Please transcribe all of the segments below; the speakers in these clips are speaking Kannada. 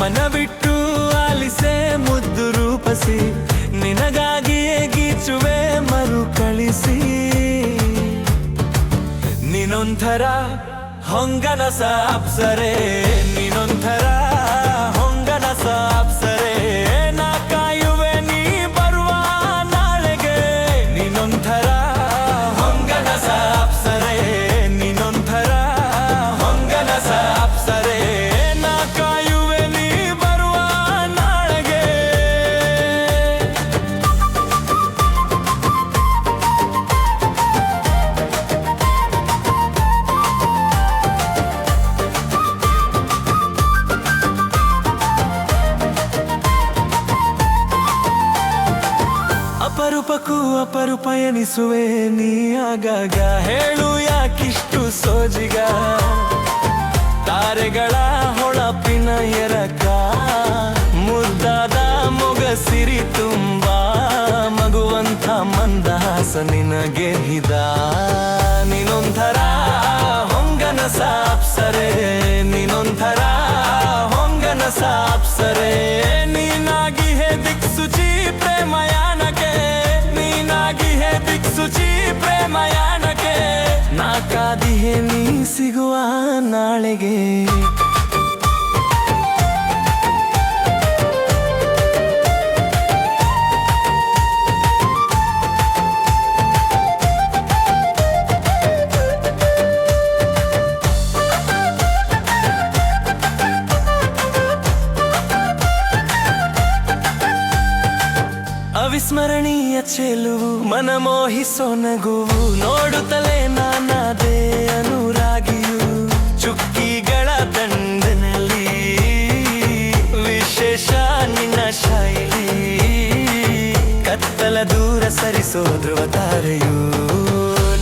ಮನವಿಟ್ಟು ಆಲಿಸೆ ಮುದ್ದು ರೂಪಸಿ, ನಿನಗಾಗಿಯೇ ಗೀಚುವೆ ಮರುಕಳಿಸಿ. ನೀನೊಂಥರ ಹೊಂಗನಸ ಅಪ್ಸರೆ, ನೀನೊಂಥರ ಹೊಂಗನಸ ಅಪ್ಸರೆ. ನಾ ಕಾಯುವೆ ನೀ ಬರುವ ನಾಳೆಗೆ. ನೀನೊಂಥರ ಹೊಂಗನಸ ಅಪ್ಸರೆ, ನೀನೊಂಥರ ಹೊಂಗನಸ ಅಪ್ಸರೆ. ನಾ ಕಾಯುವೆ ನೀ ಬರುವ ನಾಳೆಗೆ. ಅಪರೂಪಕ್ಕೂ ಅಪರೂಪ ಎನಿಸುವೆ ನೀ ಆಗಾಗ. ಹೇಳು ಯಾಕಿಷ್ಟು ಸೋಜಿಗ, ತಾರೆಗಳ ಹೊಳಪಿನ ಎರಕ. ಮುದ್ದಾದ ಮೊಗಸಿರಿ ತುಂಬ ಮಗುವಂಥ ಮಂದಹಾಸ ನಿನಗೆ ಹಿದ. ನೀನೊಂಥರ ಹೊಂಗನಸ ಅಪ್ಸರೆ, ನೀನೊಂಥರ ಹೊಂಗನಸ ಅಪ್ಸರೆ. ನೀನಾಗಿ ಹೇ ದಿಕ್ಸೂಚಿ ಪ್ರೇಮಯಾನಕ್ಕೆ, ನೀನಾಗಿ ಹೇ ದಿಕ್ಸೂಚಿ ಪ್ರೇಮಯಾನಕ್ಕೆ. ನಾ ಕಾದಿಹೆ ನೀ ಸಿಗುವ ನಾಳೆಗೆ. ಅವಿಸ್ಮರಣೀಯ ಚೆಲುವು, ಮನಮೋಹಿಸೋ ನಗುವು. ನೋಡುತ್ತಲೇ ನಾನಾದೆ ಅನುರಾಗಿಯು. ಚುಕ್ಕಿಗಳ ದಂಡನಲ್ಲಿ ವಿಶೇಷ ನಿನ್ನ ಶೈಲಿ. ಕತ್ತಲ ದೂರ ಸರಿಸೋ ಧ್ರುವ ತಾರೆಯು.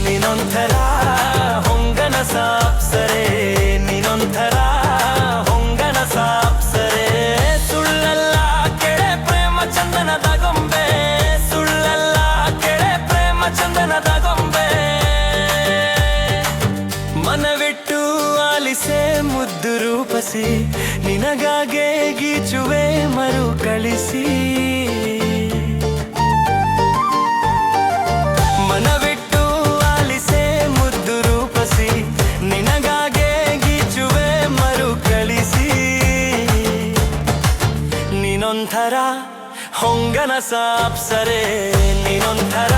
ನೀನೊಂಥರ ಹೊಂಗನಸ ಅಪ್ಸರೆ, ನೀನೊಂಥರ ಹೊಂಗನಸ ಅಪ್ಸರೆ. ಸುಳ್ಳಲ್ಲ ಕೆಳೆ ಪ್ರೇಮ ಚಂದನದ ಗೊಂಬೆ, ಸುಳ್ಳಲ್ಲ ಕೆಳೆ ಪ್ರೇಮ ಚಂದನದ ಗೊಂಬೆ. ಮನವಿಟ್ಟು ಆಲಿಸೆ ಮುದ್ದು ರೂಪಸಿ, ನಿನಗಾಗೆ ಗೀಚುವೆ ಮರುಕಳಿಸಿ. ಮನವಿಟ್ಟು ಆಲಿಸೆ ಮುದ್ದು ರೂಪಸಿ, ನಿನಗಾಗೆ ಗೀಚುವೆ ಮರುಕಳಿಸಿ. ನೀನೊಂಥರ ಹೊಂಗನಸ ಅಪ್ಸರೆ, ನೀನೊಂಥರ